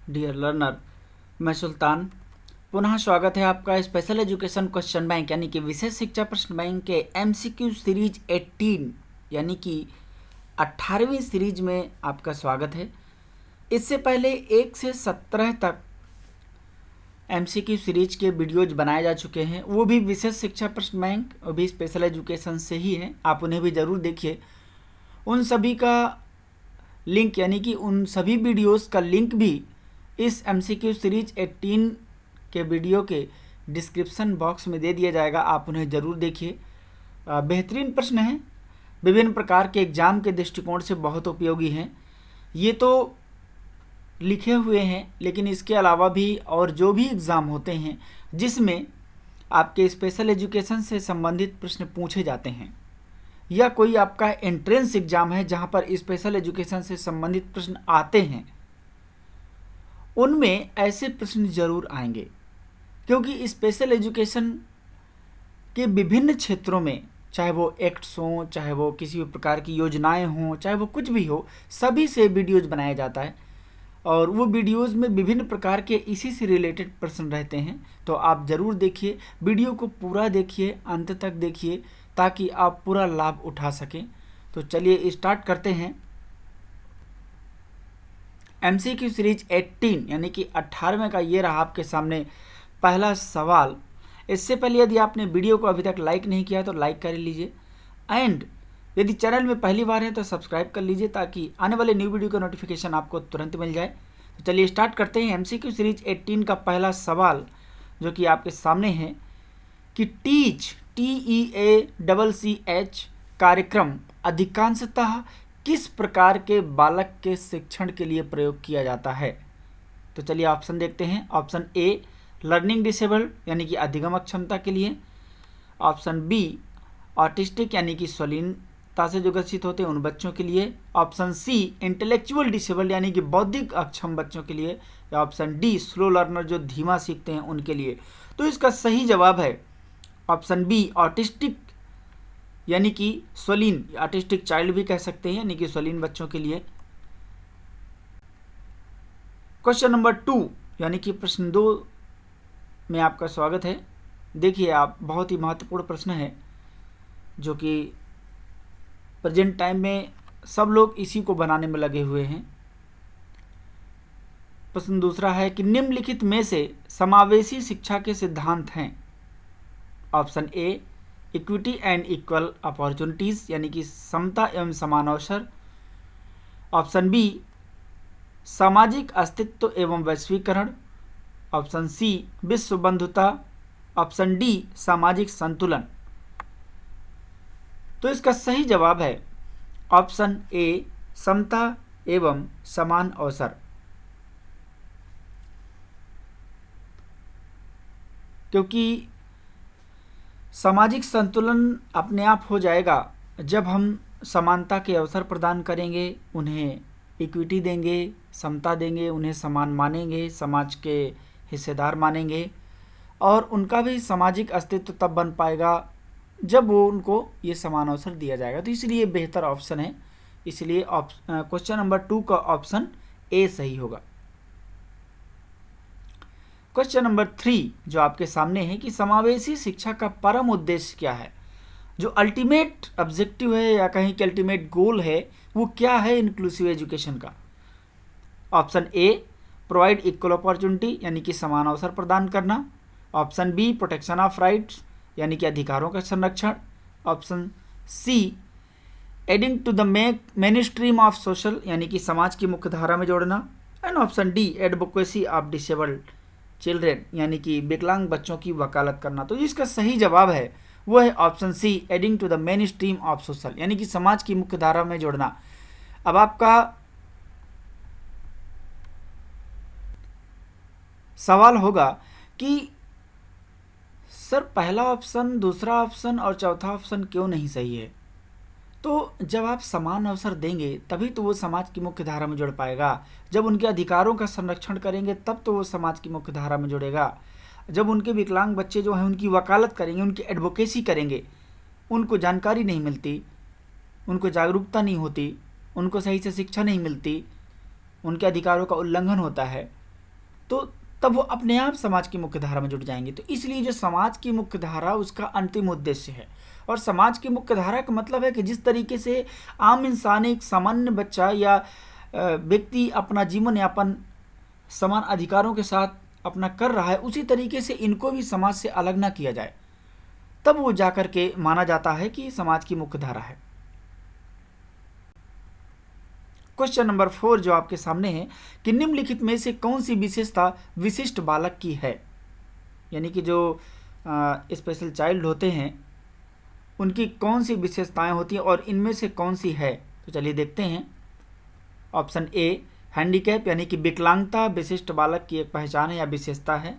Dear learner, मैं सुल्तान। पुनः स्वागत है आपका स्पेशल एजुकेशन क्वेश्चन बैंक यानी कि विशेष शिक्षा प्रश्न बैंक के एमसीक्यू सीरीज 18 यानी कि 18वीं सीरीज में आपका स्वागत है। इससे पहले 1 से 17 तक एमसीक्यू सीरीज के वीडियोज बनाए जा चुके हैं, वो भी विशेष शिक्षा प्रश्न बैंक, वो भी स्पेशल एजुकेशन से ही है। आप उन्हें भी ज़रूर देखिए। उन सभी का लिंक यानी कि उन सभी वीडियोस का लिंक भी इस एमसीक्यू सीरीज 18 के वीडियो के डिस्क्रिप्शन बॉक्स में दे दिया जाएगा। आप उन्हें ज़रूर देखिए। बेहतरीन प्रश्न हैं, विभिन्न प्रकार के एग्ज़ाम के दृष्टिकोण से बहुत उपयोगी हैं। ये तो लिखे हुए हैं, लेकिन इसके अलावा भी और जो भी एग्ज़ाम होते हैं जिसमें आपके स्पेशल एजुकेशन से संबंधित प्रश्न पूछे जाते हैं, या कोई आपका एंट्रेंस एग्ज़ाम है जहाँ पर स्पेशल एजुकेशन से संबंधित प्रश्न आते हैं, उनमें ऐसे प्रश्न जरूर आएंगे। क्योंकि स्पेशल एजुकेशन के विभिन्न क्षेत्रों में, चाहे वो एक्ट्स हों, चाहे वो किसी भी प्रकार की योजनाएं हों, चाहे वो कुछ भी हो, सभी से वीडियोज़ बनाया जाता है और वो वीडियोज़ में विभिन्न प्रकार के इसी से रिलेटेड प्रश्न रहते हैं। तो आप ज़रूर देखिए, वीडियो को पूरा देखिए, अंत तक देखिए, ताकि आप पूरा लाभ उठा सकें। तो चलिए स्टार्ट करते हैं। एमसीक्यू सीरीज 18 यानी कि 18वें का ये रहा आपके सामने पहला सवाल। इससे पहले यदि आपने वीडियो को अभी तक लाइक नहीं किया तो लाइक कर लीजिए, एंड यदि चैनल में पहली बार है तो सब्सक्राइब कर लीजिए ताकि आने वाले न्यू वीडियो का नोटिफिकेशन आपको तुरंत मिल जाए। तो चलिए स्टार्ट करते हैं। एमसीक्यू सीरीज 18 का पहला सवाल जो कि आपके सामने है कि टीच TEACCH कार्यक्रम अधिकांशतः किस प्रकार के बालक के शिक्षण के लिए प्रयोग किया जाता है। तो चलिए ऑप्शन देखते हैं। ऑप्शन ए लर्निंग डिसेबल्ड यानी कि अधिगम क्षमता के लिए, ऑप्शन बी ऑटिस्टिक यानी कि शालीनता से जो ग्रसित होते हैं उन बच्चों के लिए, ऑप्शन सी इंटेलेक्चुअल डिसेबल्ड यानी कि बौद्धिक अक्षम बच्चों के लिए, या ऑप्शन डी स्लो लर्नर जो धीमा सीखते हैं उनके लिए। तो इसका सही जवाब है ऑप्शन बी ऑटिस्टिक यानी कि शालीन, ऑटिस्टिक चाइल्ड भी कह सकते हैं, यानी कि शालीन बच्चों के लिए। क्वेश्चन नंबर 2 यानी कि प्रश्न 2 में आपका स्वागत है। देखिए आप, बहुत ही महत्वपूर्ण प्रश्न है जो कि प्रेजेंट टाइम में सब लोग इसी को बनाने में लगे हुए हैं। प्रश्न दूसरा है कि निम्नलिखित में से समावेशी शिक्षा के सिद्धांत हैं। Option a equity and equal opportunities यानी कि समता एवं समान अवसर, ऑप्शन बी सामाजिक अस्तित्व एवं वैश्वीकरण, ऑप्शन सी विश्व बंधुता, ऑप्शन डी सामाजिक संतुलन। तो इसका सही जवाब है ऑप्शन ए समता एवं समान अवसर। क्योंकि सामाजिक संतुलन अपने आप हो जाएगा जब हम समानता के अवसर प्रदान करेंगे, उन्हें इक्विटी देंगे, समता देंगे, उन्हें समान मानेंगे, समाज के हिस्सेदार मानेंगे, और उनका भी सामाजिक अस्तित्व तब बन पाएगा जब वो उनको ये समान अवसर दिया जाएगा। तो इसलिए बेहतर ऑप्शन है, इसलिए क्वेश्चन नंबर 2 का ऑप्शन ए सही होगा। क्वेश्चन नंबर 3 जो आपके सामने है कि समावेशी शिक्षा का परम उद्देश्य क्या है, जो अल्टीमेट ऑब्जेक्टिव है या कहीं कि अल्टीमेट गोल है, वो क्या है इंक्लूसिव एजुकेशन का। Option A provide equal opportunity यानी कि समान अवसर प्रदान करना, option B protection of rights यानी कि अधिकारों का संरक्षण, option C adding to the mainstream of social यानी कि समाज की मुख्य धारा में जोड़ना, and option D advocacy of disabled children यानी कि विकलांग बच्चों की वकालत करना। तो इसका सही जवाब है वो है option C adding to the mainstream of social यानी कि समाज की मुख्य धारा में जोड़ना। अब आपका सवाल होगा कि सर पहला ऑप्शन, दूसरा ऑप्शन और चौथा ऑप्शन क्यों नहीं सही है। तो जब आप समान अवसर देंगे तभी तो वो समाज की मुख्य धारा में जुड़ पाएगा। जब उनके अधिकारों का संरक्षण करेंगे तब तो वो समाज की मुख्य धारा में जुड़ेगा। जब उनके विकलांग बच्चे जो हैं उनकी वकालत करेंगे, उनकी एडवोकेसी करेंगे, उनको जानकारी नहीं मिलती, उनको जागरूकता नहीं होती, उनको सही से शिक्षा नहीं मिलती, उनके अधिकारों का उल्लंघन होता है, तो तब वो अपने आप समाज की मुख्य धारा में जुट जाएंगे। तो इसलिए जो समाज की मुख्य धारा उसका अंतिम उद्देश्य है। और समाज की मुख्य धारा का मतलब है कि जिस तरीके से आम इंसान, एक सामान्य बच्चा या व्यक्ति अपना जीवन यापन समान अधिकारों के साथ अपना कर रहा है, उसी तरीके से इनको भी समाज से अलग ना किया जाए, तब वो जाकर के माना जाता है कि समाज की मुख्य धारा है। क्वेश्चन नंबर 4 जो आपके सामने है कि निम्नलिखित में से कौन सी विशेषता विशिष्ट बालक की है, यानी कि जो स्पेशल चाइल्ड होते हैं उनकी कौन सी विशेषताएं होती हैं और इनमें से कौन सी है। तो चलिए देखते हैं। ऑप्शन ए, हैंडीकैप यानी कि विकलांगता विशिष्ट बालक की एक पहचान है या विशेषता है।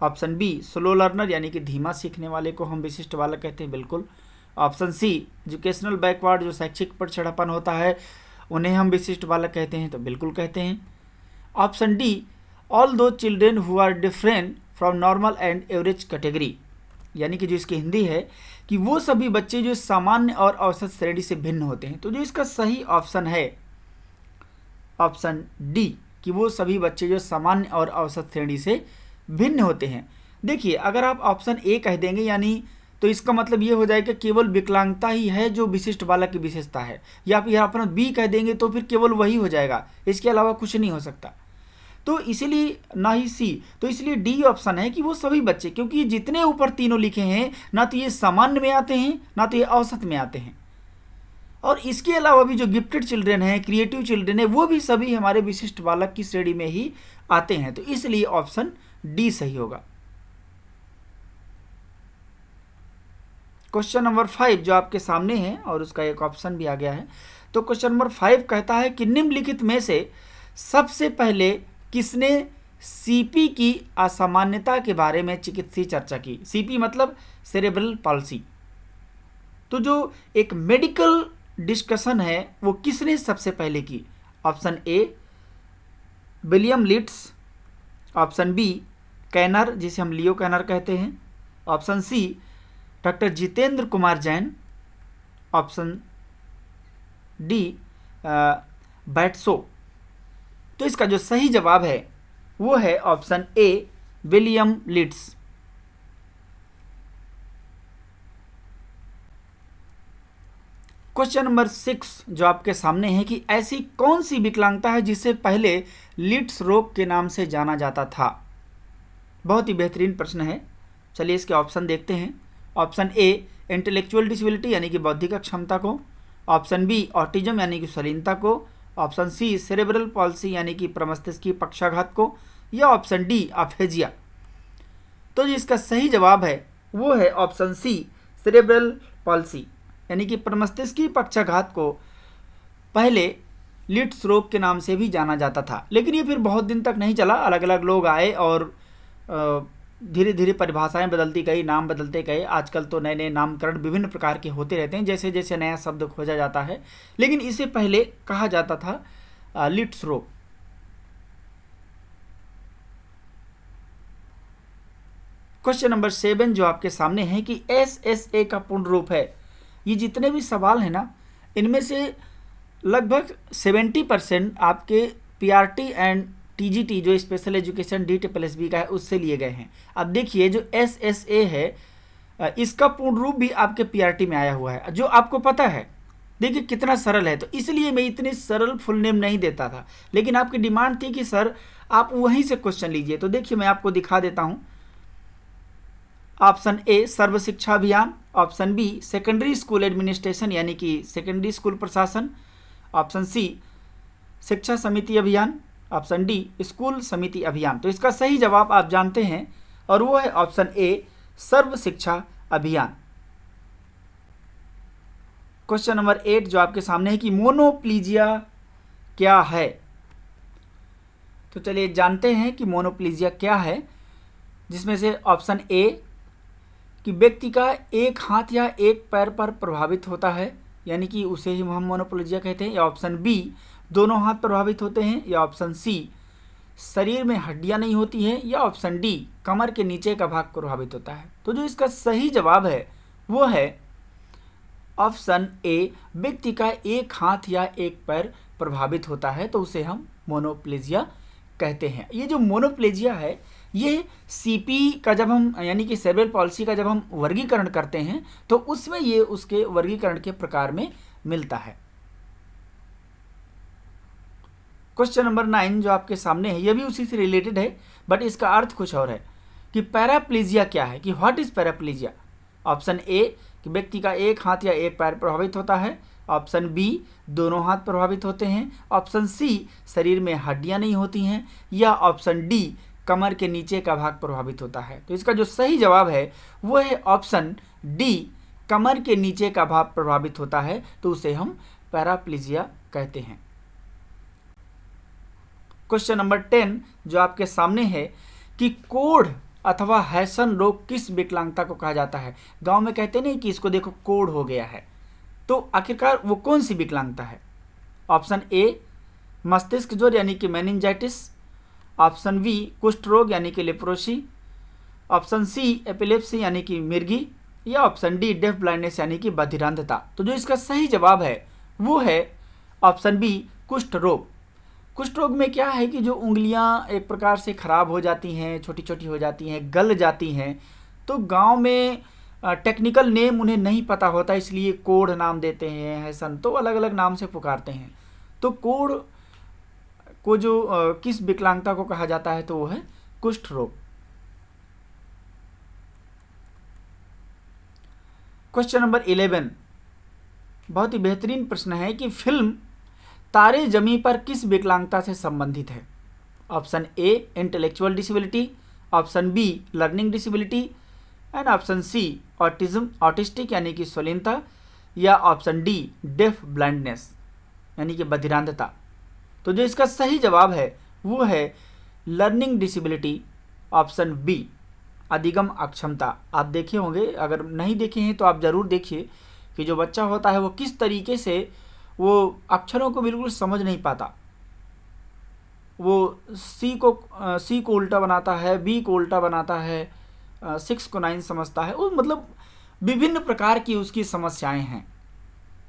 ऑप्शन बी, स्लो लर्नर यानी कि धीमा सीखने वाले को हम विशिष्ट बालक कहते हैं, बिल्कुल। ऑप्शन सी, एजुकेशनल बैकवर्ड जो शैक्षिक पिछड़ापन होता है उन्हें हम विशिष्ट बालक कहते हैं, तो बिल्कुल कहते हैं। Option D, all those children who are different from normal and average category, यानी कि जो इसकी हिंदी है कि वो सभी बच्चे जो सामान्य और औसत श्रेणी से भिन्न होते हैं। तो जो इसका सही ऑप्शन है ऑप्शन डी, कि वो सभी बच्चे जो सामान्य और औसत श्रेणी से भिन्न होते हैं। देखिए, अगर आप ऑप्शन ए कह देंगे यानी तो इसका मतलब ये हो जाएगा केवल विकलांगता ही है जो विशिष्ट बालक की विशेषता है, या फिर अपना बी कह देंगे तो फिर केवल वही हो जाएगा, इसके अलावा कुछ नहीं हो सकता। तो इसीलिए ना ही सी, तो इसलिए डी ऑप्शन है कि वो सभी बच्चे, क्योंकि जितने ऊपर तीनों लिखे हैं ना तो ये सामान्य में आते हैं ना तो ये औसत में आते हैं, और इसके अलावा भी जो गिफ्टेड चिल्ड्रेन हैं, क्रिएटिव चिल्ड्रेन है, वो भी सभी हमारे विशिष्ट बालक की श्रेणी में ही आते हैं। तो इसलिए ऑप्शन डी सही होगा। क्वेश्चन नंबर 5 जो आपके सामने है और उसका एक ऑप्शन भी आ गया है। तो क्वेश्चन नंबर 5 कहता है कि निम्नलिखित में से सबसे पहले किसने सीपी की असामान्यता के बारे में चिकित्सीय चर्चा की। सीपी मतलब सेरेब्रल पॉल्सी। तो जो एक मेडिकल डिस्कशन है वो किसने सबसे पहले की। ऑप्शन ए, विलियम लिट्स। ऑप्शन बी, कैनर जिसे हम लियो कैनर कहते हैं। Option C, doctor Jitendra Kumar Jain. Option D, बैट्सो। तो इसका जो सही जवाब है वो है ऑप्शन ए, विलियम लिट्स। क्वेश्चन नंबर 6 जो आपके सामने है कि ऐसी कौन सी विकलांगता है जिसे पहले लिट्स रोग के नाम से जाना जाता था। बहुत ही बेहतरीन प्रश्न है। चलिए इसके ऑप्शन देखते हैं। ऑप्शन ए, इंटेलेक्चुअल डिसेबिलिटी यानी कि बौद्धिक अक्षमता को। ऑप्शन बी, ऑटिज्म यानी कि शालीनता को। ऑप्शन सी, सेरेब्रल पॉल्सी यानी कि प्रमस्तिष्कीय पक्षाघात को, या ऑप्शन डी, अफेजिया। तो जो इसका सही जवाब है वो है ऑप्शन सी, सेरेब्रल पॉल्सी यानी कि प्रमस्तिष्कीय पक्षाघात को पहले लिट्स रोग के नाम से भी जाना जाता था। लेकिन ये फिर बहुत दिन तक नहीं चला, अलग अलग लोग आए और धीरे धीरे परिभाषाएं बदलती गई, नाम बदलते गए। आजकल तो नए नए नामकरण विभिन्न प्रकार के होते रहते हैं जैसे जैसे नया शब्द खोजा जाता है, लेकिन इसे पहले कहा जाता था लिट्स रोग। क्वेश्चन नंबर 7 जो आपके सामने है कि SSA का पूर्ण रूप है। ये जितने भी सवाल हैं ना, इनमें से लगभग 70% आपके PRT एंड TGT जो स्पेशल एजुकेशन DSSB का है उससे लिए गए हैं। अब देखिए जो SSA है इसका पूर्ण रूप भी आपके PRT में आया हुआ है, जो आपको पता है। देखिए कितना सरल है, तो इसलिए मैं इतने सरल फुल नेम नहीं देता था, लेकिन आपकी डिमांड थी कि सर आप वहीं से क्वेश्चन लीजिए। तो देखिए मैं आपको दिखा देता हूँ। Option A, Sarva Shiksha Abhiyan. Option B, secondary school administration यानी कि सेकेंडरी स्कूल प्रशासन। ऑप्शन सी, शिक्षा समिति अभियान। ऑप्शन डी, स्कूल समिति अभियान। तो इसका सही जवाब आप जानते हैं और वो है ऑप्शन ए, सर्व शिक्षा अभियान। क्वेश्चन नंबर 8 जो आपके सामने है कि मोनोप्लीजिया क्या है। तो चलिए जानते हैं कि मोनोप्लीजिया क्या है, जिसमें से ऑप्शन ए कि व्यक्ति का एक हाथ या एक पैर पर प्रभावित होता है, यानी कि उसे ही हम मोनोप्लीजिया कहते हैं। या ऑप्शन बी, दोनों हाथ प्रभावित होते हैं। या ऑप्शन सी, शरीर में हड्डियां नहीं होती हैं। या ऑप्शन डी, कमर के नीचे का भाग प्रभावित होता है। तो जो इसका सही जवाब है वो है ऑप्शन ए, व्यक्ति का एक हाथ या एक पैर प्रभावित होता है तो उसे हम मोनोप्लीजिया कहते हैं। ये जो मोनोप्लेजिया है ये सीपी का जब हम यानी कि सेरेब्रल पॉल्सी का जब हम वर्गीकरण करते हैं तो उसमें ये उसके वर्गीकरण के प्रकार में मिलता है। क्वेश्चन नंबर 9 जो आपके सामने है ये भी उसी से रिलेटेड है बट इसका अर्थ कुछ और है कि पैराप्लीजिया क्या है, कि व्हाट इज पैराप्लीजिया। ऑप्शन ए कि व्यक्ति का एक हाथ या एक पैर प्रभावित होता है, ऑप्शन बी दोनों हाथ प्रभावित होते हैं, ऑप्शन सी शरीर में हड्डियां नहीं होती हैं, या ऑप्शन डी कमर के नीचे का भाग प्रभावित होता है। तो इसका जो सही जवाब है वो है ऑप्शन डी, कमर के नीचे का भाग प्रभावित होता है तो उसे हम पैराप्लीजिया कहते हैं। क्वेश्चन नंबर 10 जो आपके सामने है कि कोढ़ अथवा हैसन रोग किस विकलांगता को कहा जाता है। गांव में कहते नहीं कि इसको देखो कोढ़ हो गया है, तो आखिरकार वो कौन सी विकलांगता है। ऑप्शन ए मस्तिष्क ज्वर यानी कि मेनिंजाइटिस, ऑप्शन बी कुष्ठ रोग यानी कि लेप्रोसी, ऑप्शन सी एपिलेप्सी यानी कि मिर्गी, या ऑप्शन डी डेफ ब्लाइंडनेस यानी कि बधिरांधता। तो जो इसका सही जवाब है वो है ऑप्शन बी कुष्ठ रोग। कुष्ठ रोग में क्या है कि जो उंगलियां एक प्रकार से खराब हो जाती हैं, छोटी छोटी हो जाती हैं, गल जाती हैं, तो गांव में टेक्निकल नेम उन्हें नहीं पता होता इसलिए कोढ़ नाम देते हैं, हैसन तो अलग अलग नाम से पुकारते हैं। तो कोढ़ को जो किस विकलांगता को कहा जाता है तो वो है कुष्ठ रोग। क्वेश्चन नंबर 11 बहुत ही बेहतरीन प्रश्न है कि फिल्म तारे जमी पर किस विकलांगता से संबंधित है। Option A intellectual disability, option B learning disability, and option C autism autistic यानी कि स्वलीनता, या ऑप्शन डी डेफ ब्लाइंडनेस यानी कि बधिरांधता। तो जो इसका सही जवाब है वो है लर्निंग डिसेबिलिटी, ऑप्शन बी अधिगम अक्षमता। आप देखे होंगे, अगर नहीं देखे हैं तो आप ज़रूर देखिए कि जो बच्चा होता है वो किस तरीके से वो अक्षरों को बिल्कुल समझ नहीं पाता, वो सी को उल्टा बनाता है, बी को उल्टा बनाता है, 6 को 9 समझता है, वो मतलब विभिन्न प्रकार की उसकी समस्याएं हैं।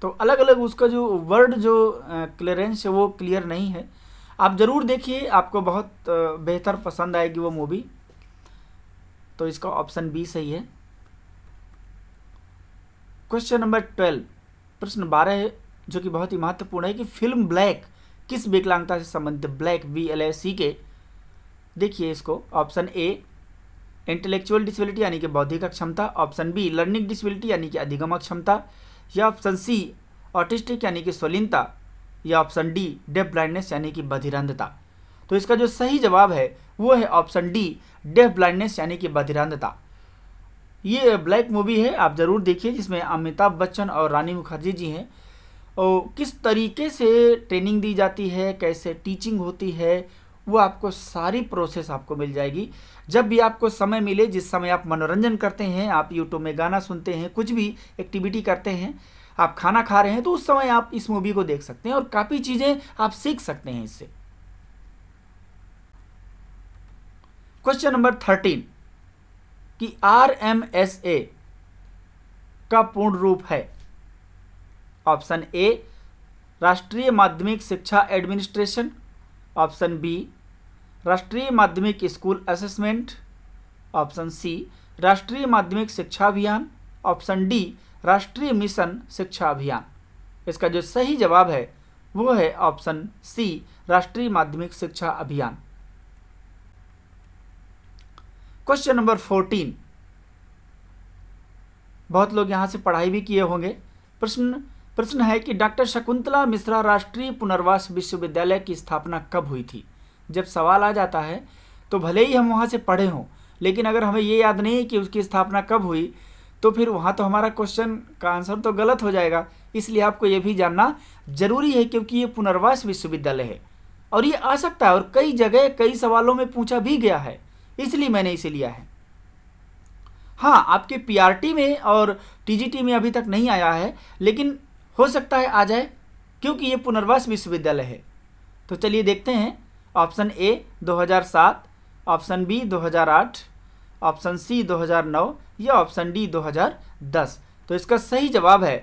तो अलग अलग उसका जो वर्ड जो क्लियरेंस है वो क्लियर नहीं है। आप ज़रूर देखिए, आपको बहुत बेहतर पसंद आएगी वो मूवी। तो इसका ऑप्शन बी सही है। क्वेश्चन नंबर 12 प्रश्न 12 है जो कि बहुत ही महत्वपूर्ण है कि फिल्म ब्लैक किस विकलांगता से संबंधित। ब्लैक BLACK देखिए इसको। ऑप्शन ए इंटेलेक्चुअल डिसेबिलिटी यानी कि बौद्धिक अक्षमता, ऑप्शन बी लर्निंग डिसेबिलिटी यानी कि अधिगम अक्षमता, या ऑप्शन सी ऑटिस्टिक यानी कि स्वलीनता, या ऑप्शन डी डेफ ब्लाइंडनेस यानी कि बधिरांधता। तो इसका जो सही जवाब है वो है ऑप्शन डी डेफ ब्लाइंडनेस यानी कि बधिरांधता। ये ब्लैक मूवी है, आप ज़रूर देखिए, जिसमें अमिताभ बच्चन और रानी मुखर्जी जी हैं। और किस तरीके से ट्रेनिंग दी जाती है, कैसे टीचिंग होती है, वो आपको सारी प्रोसेस आपको मिल जाएगी। जब भी आपको समय मिले, जिस समय आप मनोरंजन करते हैं, आप यूट्यूब में गाना सुनते हैं, कुछ भी एक्टिविटी करते हैं, आप खाना खा रहे हैं, तो उस समय आप इस मूवी को देख सकते हैं और काफ़ी चीज़ें आप सीख सकते हैं इससे। क्वेश्चन नंबर 13 कि RMSA का पूर्ण रूप है। ऑप्शन ए राष्ट्रीय माध्यमिक शिक्षा एडमिनिस्ट्रेशन, ऑप्शन बी राष्ट्रीय माध्यमिक स्कूल असेसमेंट, ऑप्शन सी राष्ट्रीय माध्यमिक शिक्षा अभियान, ऑप्शन डी राष्ट्रीय मिशन शिक्षा अभियान। इसका जो सही जवाब है वो है ऑप्शन सी राष्ट्रीय माध्यमिक शिक्षा अभियान। क्वेश्चन नंबर 14 बहुत लोग यहाँ से पढ़ाई भी किए होंगे। प्रश्न है कि डॉक्टर शकुंतला मिश्रा राष्ट्रीय पुनर्वास विश्वविद्यालय की स्थापना कब हुई थी। जब सवाल आ जाता है तो भले ही हम वहाँ से पढ़े हों, लेकिन अगर हमें ये याद नहीं कि उसकी स्थापना कब हुई तो फिर वहाँ तो हमारा क्वेश्चन का आंसर तो गलत हो जाएगा। इसलिए आपको ये भी जानना जरूरी है, क्योंकि ये पुनर्वास विश्वविद्यालय है और ये आ सकता है और कई जगह कई सवालों में पूछा भी गया है, इसलिए मैंने इसे लिया है। हाँ, आपके PRT में और TGT में अभी तक नहीं आया है, लेकिन हो सकता है आ जाए, क्योंकि ये पुनर्वास विश्वविद्यालय है। तो चलिए देखते हैं। Option A 2007, option B 2008, option C 2009, या ऑप्शन डी 2010। तो इसका सही जवाब है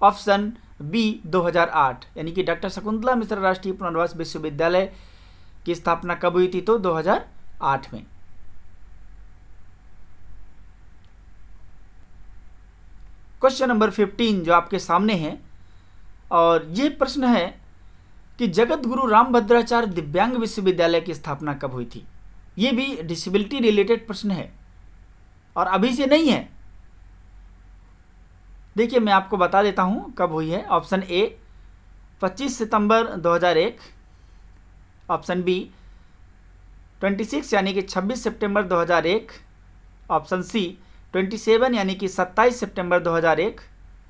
ऑप्शन बी 2008, यानी कि डॉक्टर शकुंतला मिश्रा राष्ट्रीय पुनर्वास विश्वविद्यालय की स्थापना कब हुई थी? तो 2008 में। क्वेश्चन नंबर 15 जो आपके सामने है, और ये प्रश्न है कि जगत गुरु रामभद्राचार्य दिव्यांग विश्वविद्यालय की स्थापना कब हुई थी? ये भी डिसेबिलिटी रिलेटेड प्रश्न है और अभी से नहीं है। देखिए मैं आपको बता देता हूं कब हुई है। ऑप्शन ए 25 सितंबर 2001, ऑप्शन बी 26 यानी कि 26 सितंबर 2001, ऑप्शन सी 27 यानी कि 27 सितंबर 2001,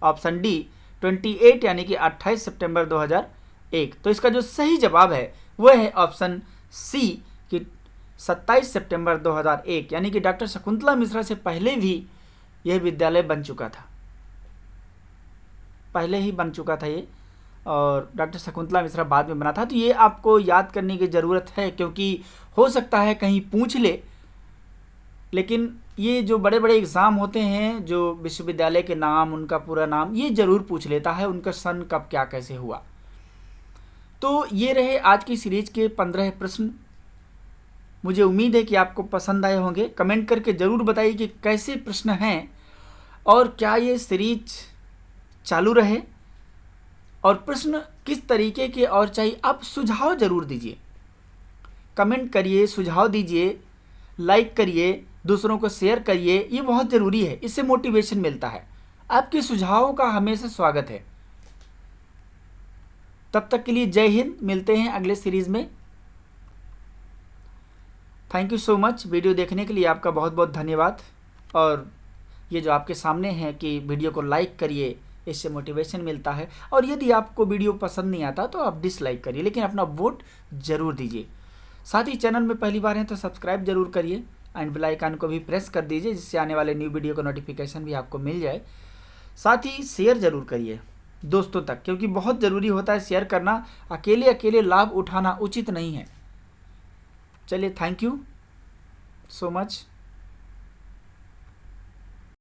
ऑप्शन डी 28 यानी कि 28 सितंबर 2001। तो इसका जो सही जवाब है वह है ऑप्शन सी कि 27 सितंबर 2001, यानी कि डॉक्टर शकुंतला मिश्रा से पहले भी यह विद्यालय बन चुका था, पहले ही बन चुका था ये, और डॉक्टर शकुंतला मिश्रा बाद में बना था। तो ये आपको याद करने की ज़रूरत है, क्योंकि हो सकता है कहीं पूछ ले, लेकिन ये जो बड़े बड़े एग्ज़ाम होते हैं, जो विश्वविद्यालय के नाम, उनका पूरा नाम ये ज़रूर पूछ लेता है, उनका सन कब क्या कैसे हुआ। तो ये रहे आज की सीरीज के 15 प्रश्न। मुझे उम्मीद है कि आपको पसंद आए होंगे। कमेंट करके ज़रूर बताइए कि कैसे प्रश्न हैं और क्या ये सीरीज चालू रहे, और प्रश्न किस तरीके के और चाहिए। आप सुझाव ज़रूर दीजिए, कमेंट करिए, सुझाव दीजिए, लाइक करिए, दूसरों को शेयर करिए, ये बहुत ज़रूरी है, इससे मोटिवेशन मिलता है। आपके सुझावों का हमेशा स्वागत है। तब तक के लिए जय हिंद, मिलते हैं अगले सीरीज़ में। Thank you so much. Video देखने के लिए आपका बहुत बहुत धन्यवाद। और ये जो आपके सामने है कि वीडियो को लाइक करिए, इससे मोटिवेशन मिलता है। और यदि आपको वीडियो पसंद नहीं आता तो आप डिसलाइक करिए, लेकिन अपना वोट ज़रूर दीजिए। साथ ही चैनल में पहली बार हैं तो सब्सक्राइब जरूर करिए एंड बेल आइकन को भी प्रेस कर दीजिए, जिससे आने वाले न्यू वीडियो का नोटिफिकेशन भी आपको मिल जाए। साथ ही शेयर ज़रूर करिए दोस्तों तक, क्योंकि बहुत ज़रूरी होता है शेयर करना। अकेले अकेले लाभ उठाना उचित नहीं है। चलिए, थैंक यू सो मच।